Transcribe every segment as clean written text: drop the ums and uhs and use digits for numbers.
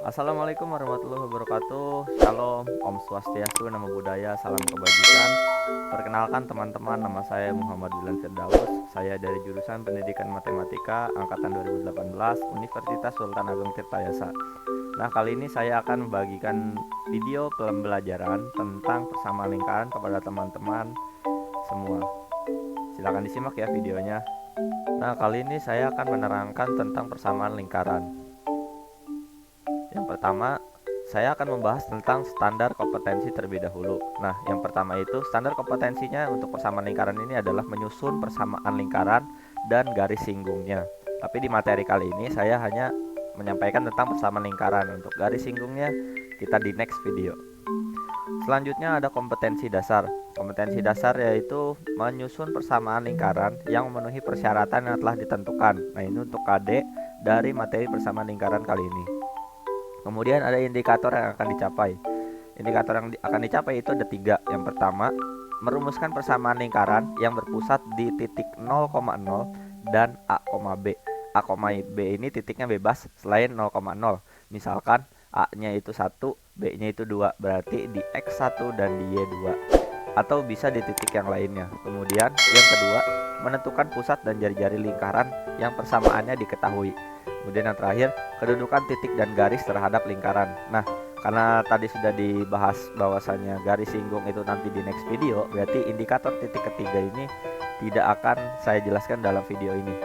Assalamualaikum warahmatullahi wabarakatuh. Shalom, Om Swastiastu, Namo Buddhaya, salam kebajikan. Perkenalkan teman-teman, nama saya Muhammad Dilan Firdaus. Saya dari jurusan Pendidikan Matematika angkatan 2018 Universitas Sultan Agung Tirtayasa. Nah, kali ini saya akan membagikan video pembelajaran tentang persamaan lingkaran kepada teman-teman semua. Silakan disimak ya videonya. Nah, kali ini saya akan menerangkan tentang persamaan lingkaran. Yang pertama, saya akan membahas tentang standar kompetensi terlebih dahulu. Nah, yang pertama itu standar kompetensinya untuk persamaan lingkaran ini adalah menyusun persamaan lingkaran dan garis singgungnya. Tapi di materi kali ini saya hanya menyampaikan tentang persamaan lingkaran. Untuk garis singgungnya kita di next video. Selanjutnya ada kompetensi dasar. Kompetensi dasar yaitu menyusun persamaan lingkaran yang memenuhi persyaratan yang telah ditentukan. Nah, ini untuk KD dari materi persamaan lingkaran kali ini. Kemudian ada indikator yang akan dicapai. Indikator yang akan dicapai itu ada 3. Yang pertama, merumuskan persamaan lingkaran yang berpusat di titik 0,0 dan A, B. A, B ini titiknya bebas selain 0,0. Misalkan A-nya itu 1, B-nya itu 2, berarti di X1 dan di Y2. Atau bisa di titik yang lainnya. Kemudian yang kedua, menentukan pusat dan jari-jari lingkaran yang persamaannya diketahui. Kemudian yang terakhir, kedudukan titik dan garis terhadap lingkaran. Nah, karena tadi sudah dibahas bahwasanya garis singgung itu nanti di next video, berarti indikator titik ketiga ini tidak akan saya jelaskan dalam video ini.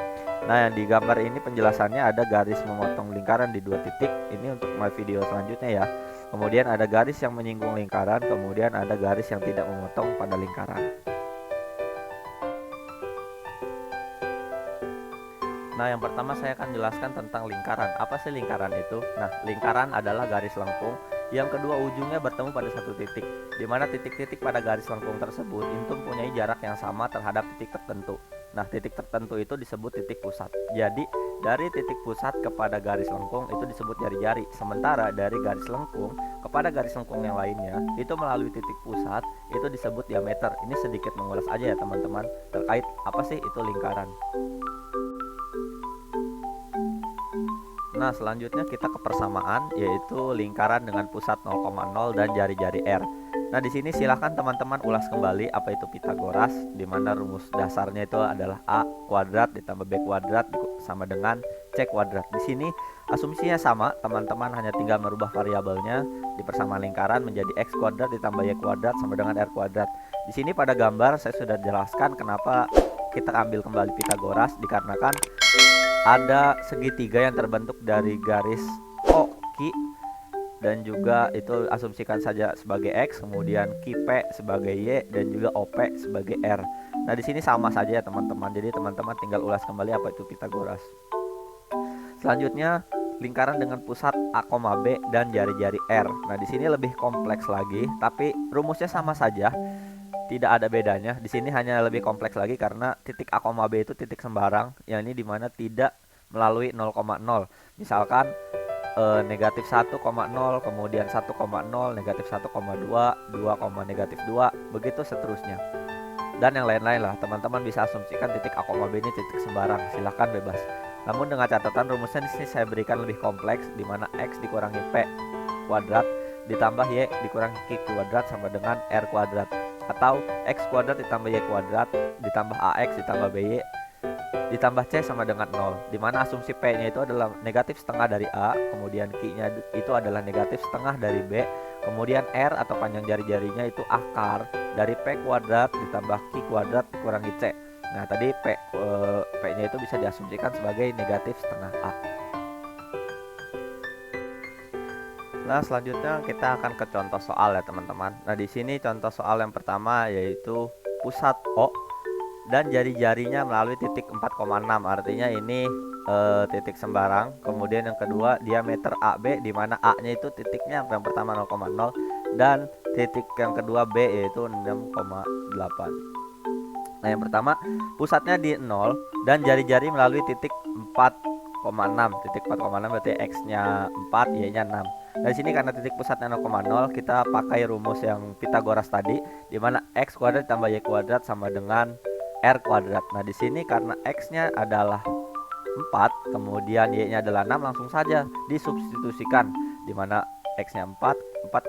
Nah, yang di gambar ini penjelasannya ada garis memotong lingkaran di 2 titik. Ini untuk video selanjutnya ya. Kemudian ada garis yang menyinggung lingkaran, kemudian ada garis yang tidak memotong pada lingkaran. Nah, yang pertama saya akan jelaskan tentang lingkaran. Apa sih lingkaran itu? Nah, lingkaran adalah garis lengkung yang kedua ujungnya bertemu pada satu titik, di mana titik-titik pada garis lengkung tersebut itu mempunyai jarak yang sama terhadap titik tertentu. Nah, titik tertentu itu disebut titik pusat. Jadi, dari titik pusat kepada garis lengkung itu disebut jari-jari. Sementara dari garis lengkung kepada garis lengkung yang lainnya itu melalui titik pusat itu disebut diameter. Ini sedikit mengulas aja ya teman-teman terkait apa sih itu lingkaran. Nah, selanjutnya kita ke persamaan, yaitu lingkaran dengan pusat 0,0 dan jari-jari R. Nah, di sini silahkan teman-teman ulas kembali apa itu Pitagoras, di mana rumus dasarnya itu adalah A kuadrat ditambah B kuadrat sama dengan C kuadrat. Di sini asumsinya sama, teman-teman hanya tinggal merubah variabelnya di persamaan lingkaran menjadi X kuadrat ditambah Y kuadrat sama dengan R kuadrat. Di sini pada gambar saya sudah jelaskan kenapa kita ambil kembali Pitagoras, dikarenakan ada segitiga yang terbentuk dari garis O, Q, dan juga itu asumsikan saja sebagai X, kemudian Q, P sebagai Y, dan juga OP sebagai R. Nah, di sini sama saja ya teman-teman. Jadi teman-teman tinggal ulas kembali apa itu Pitagoras. Selanjutnya lingkaran dengan pusat A, B dan jari-jari R. Nah, di sini lebih kompleks lagi, tapi rumusnya sama saja. Tidak ada bedanya. Di sini hanya lebih kompleks lagi karena titik A, B itu titik sembarang, yang ini dimana tidak melalui 0,0. Misalkan negatif 1,0, kemudian 1,0, negatif 1,2, 2, negatif 2, begitu seterusnya. Dan yang lain-lain lah. Teman-teman bisa asumsikan titik A, B ini titik sembarang. Silahkan bebas. Namun dengan catatan rumusnya di sini saya berikan lebih kompleks, dimana X dikurangi P kuadrat ditambah Y dikurangi Q kuadrat sama dengan R kuadrat, atau X kuadrat ditambah Y kuadrat ditambah AX ditambah BY ditambah C sama dengan 0, dimana asumsi P nya itu adalah negatif setengah dari A, kemudian Q nya itu adalah negatif setengah dari B, kemudian R atau panjang jari-jarinya itu akar dari P kuadrat ditambah Q kuadrat dikurangi C. Nah, tadi P nya itu bisa diasumsikan sebagai negatif setengah A. Nah, selanjutnya kita akan ke contoh soal ya teman-teman. Nah, di sini contoh soal yang pertama yaitu pusat O dan jari-jarinya melalui titik 4,6. Artinya ini titik sembarang. Kemudian yang kedua diameter AB, di mana A-nya itu titiknya yang pertama 0,0 dan titik yang kedua B yaitu 6,8. Nah, yang pertama pusatnya di 0 dan jari-jari melalui titik 4,6. Titik 4,6 berarti X-nya 4, Y-nya 6. Nah, di sini karena titik pusatnya 0,0, kita pakai rumus yang Pitagoras tadi, di mana X kuadrat tambah Y kuadrat sama dengan R kuadrat. Nah, di sini karena X-nya adalah 4, kemudian Y-nya adalah 6, langsung saja disubstitusikan. dimana X nya 4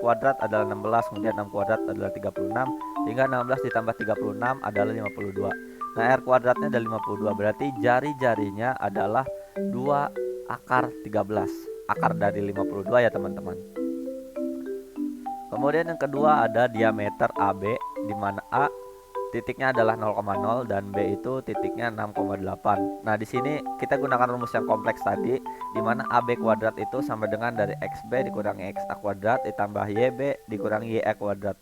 kuadrat adalah 16, kemudian 6 kuadrat adalah 36, sehingga 16 ditambah 36 adalah 52. Nah R kuadratnya adalah 52, berarti jari-jarinya adalah 2 akar 13, akar dari 52 ya teman-teman. Kemudian yang kedua ada diameter AB, di mana A titiknya adalah 0,0 dan B itu titiknya 6,8. Nah, di sini kita gunakan rumus yang kompleks tadi, di mana AB kuadrat itu sama dengan dari XB dikurangi XA kuadrat ditambah YB dikurangi YA kuadrat.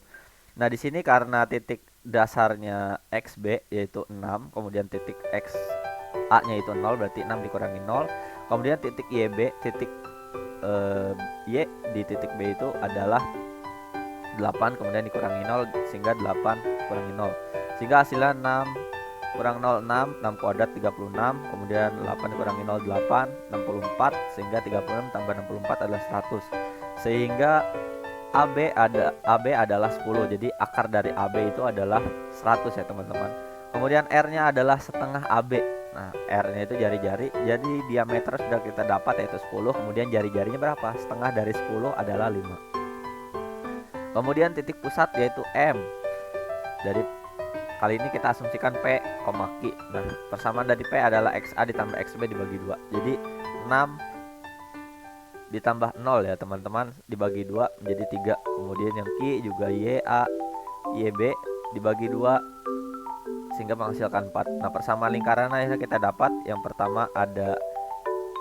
Nah, di sini karena titik dasarnya XB yaitu 6, kemudian titik XA-nya itu 0, berarti 6 dikurangi 0. Kemudian titik YB, titik Y di titik B itu adalah 8, kemudian dikurangi 0, sehingga 8 kurangi 0. Sehingga hasilnya 6 kurang 0, 6 kuadrat 36, kemudian 8 dikurangi 0, 8, 64, sehingga 36 tambah 64 adalah 100. Sehingga AB adalah 10, jadi akar dari AB itu adalah 100 ya teman-teman. Kemudian R-nya adalah setengah AB. Nah, R-nya itu jari-jari, jadi diameter sudah kita dapat yaitu 10, kemudian jari-jarinya berapa? Setengah dari 10 adalah 5. Kemudian titik pusat yaitu M. Dari kali ini kita asumsikan P, Q. Nah, persamaan dari P adalah XA ditambah XB dibagi 2. Jadi 6 ditambah 0 ya teman-teman, dibagi 2 menjadi 3. Kemudian yang Q juga YA, YB dibagi 2 sehingga menghasilkan 4. Nah, persamaan lingkaran yang kita dapat, yang pertama ada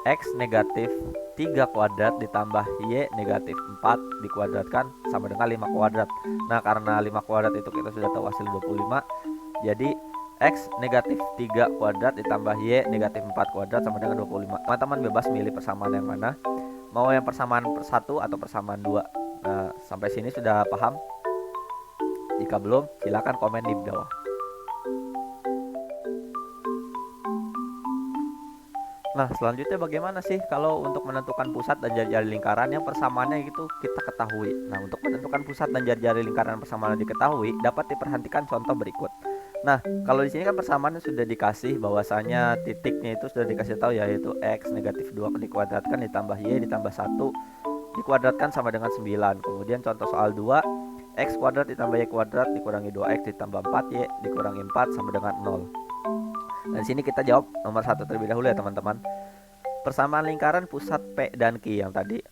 X negatif 3 kuadrat ditambah Y negatif 4 dikuadratkan sama dengan 5 kuadrat. Nah, karena 5 kuadrat itu kita sudah tahu hasil 25, jadi X negatif 3 kuadrat ditambah Y negatif 4 kuadrat sama dengan 25. Teman-teman bebas milih persamaan yang mana, mau yang persamaan 1 atau persamaan 2. Nah, sampai sini sudah paham? Jika belum, silakan komen di bawah. Nah, selanjutnya bagaimana sih kalau untuk menentukan pusat dan jari-jari lingkaran yang persamaannya itu kita ketahui. Nah, untuk menentukan pusat dan jari-jari lingkaran persamaan diketahui, dapat diperhatikan contoh berikut. Nah, kalau di sini kan persamaannya sudah dikasih, bahwasanya titiknya itu sudah dikasih tahu, yaitu X negatif 2 dikuadratkan ditambah Y ditambah 1 dikuadratkan sama dengan 9. Kemudian contoh soal 2, X kuadrat ditambah Y kuadrat dikurangi 2X ditambah 4Y dikurangi 4 sama dengan 0. Nah, di sini kita jawab nomor 1 terlebih dahulu ya teman-teman. Persamaan lingkaran pusat P dan Q yang tadi,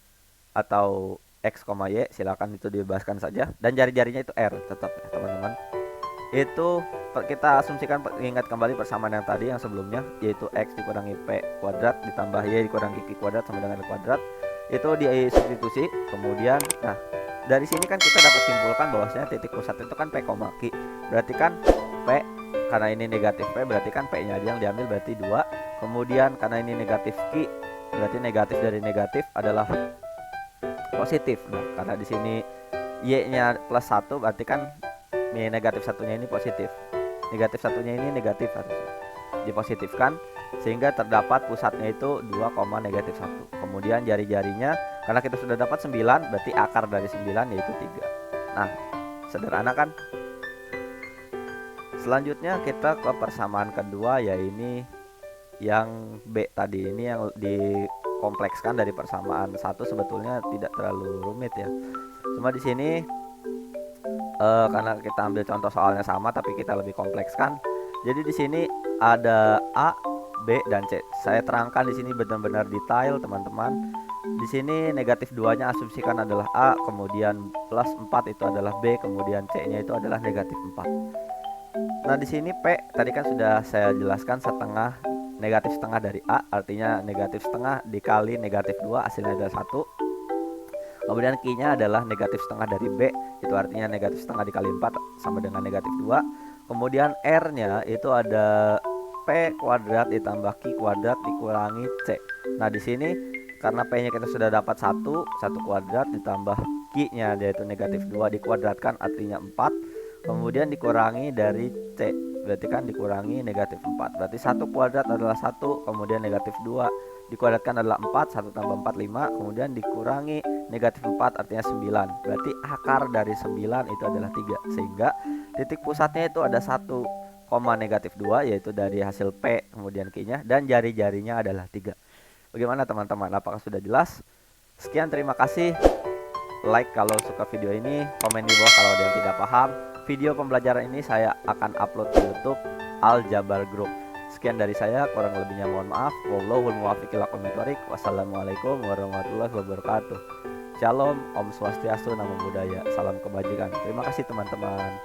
atau X, Y, silakan itu dibebaskan saja. Dan jari-jarinya itu R tetap ya teman-teman. Itu kita asumsikan, ingat kembali persamaan yang tadi yang sebelumnya, yaitu X dikurangi P kuadrat ditambah Y dikurangi Q kuadrat sama dengan L kuadrat. Itu disubstitusi. Kemudian, nah dari sini kan kita dapat simpulkan bahwasanya titik pusat itu kan P, Q. Berarti kan P, karena ini negatif P, berarti kan P nya aja yang diambil, berarti 2. Kemudian karena ini negatif Q, berarti negatif dari negatif adalah positif. Nah, karena di sini Y nya plus 1, berarti kan negatif satunya ini positif, negatif satunya ini negatif, harusnya dipositifkan, sehingga terdapat pusatnya itu 2, negatif 1. Kemudian jari-jarinya, karena kita sudah dapat 9, berarti akar dari 9 yaitu 3. Nah, sederhana kan? Selanjutnya kita ke persamaan kedua, yaitu yang B tadi. Ini yang dikomplekskan dari persamaan 1, sebetulnya tidak terlalu rumit ya. Cuma di sini karena kita ambil contoh soalnya sama tapi kita lebih komplekskan. Jadi di sini ada A, B dan C. Saya terangkan di sini benar-benar detail teman-teman. Di sini negatif 2-nya asumsikan adalah A, kemudian plus 4 itu adalah B, kemudian C-nya itu adalah negatif 4. Nah, di sini P tadi kan sudah saya jelaskan setengah, negatif setengah dari A, artinya negatif setengah dikali negatif 2 hasilnya adalah 1. Kemudian Q-nya adalah negatif setengah dari B, itu artinya negatif setengah dikali 4 sama dengan negatif 2. Kemudian R-nya itu ada P kuadrat ditambah Q kuadrat dikurangi C. Nah, di sini karena P-nya kita sudah dapat 1 kuadrat ditambah Q-nya yaitu negatif 2 dikuadratkan artinya 4. Kemudian dikurangi dari C, berarti kan dikurangi negatif 4. Berarti 1 kuadrat adalah 1, kemudian negatif 2 dikuadratkan adalah 4, 1 tambah 4 5, kemudian dikurangi negatif 4 artinya 9. Berarti akar dari 9 itu adalah 3. Sehingga titik pusatnya itu ada 1, negatif 2 yaitu dari hasil P kemudian Q-nya, dan jari-jarinya adalah 3. Bagaimana teman-teman? Apakah sudah jelas? Sekian, terima kasih. Like kalau suka video ini, komen di bawah kalau ada yang tidak paham. Video pembelajaran ini saya akan upload di YouTube Al Jabar Group. Sekian dari saya, kurang lebihnya mohon maaf. Wallahul muwaffiq ila aqwamit thoriq. Wassalamualaikum warahmatullahi wabarakatuh. Shalom, Om Swastiastu, Namo Buddhaya, salam kebajikan. Terima kasih teman-teman.